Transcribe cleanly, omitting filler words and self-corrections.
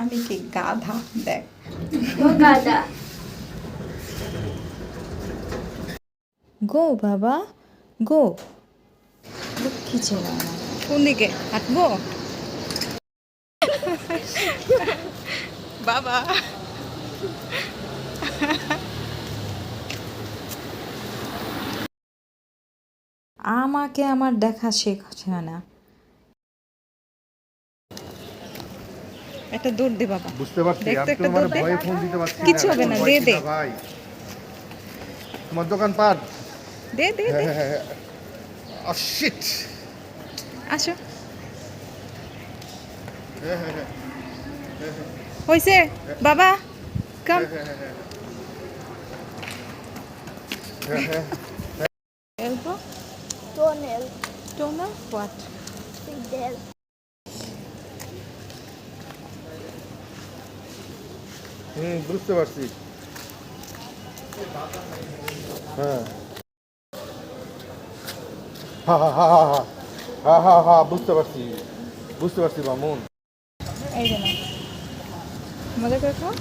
আমি কি গাধা? দেখ ও গাদা। গো বাবা, গো। লক্ষ্মী ছেলে আমার। কোন দিকে হাঁটবো? বাবা আমাকে আমার দেখা শেখাচ্ছে না। একটা দৌড় দে বাবা। বুঝতে পারছি, দেখতে আমি একটা তোমার দৌড় দে। ভয়ে ফোন দিতে পারছি না। কিচ্ছু হবে না, ভয় দে কি দে না ভাই, তোমার দোকান পাট। দে দে দে। শিট। আসো। হইছে বাবা, কাম। Elbow, Toenail. toner, what? Fidel. বুঝতে পারছি। হ্যাঁ, হা হা হা হা হা হা হা হা, বুঝতে পারছি, বুঝতে পারছি মামুন। এই যে না, মজা করে খাও।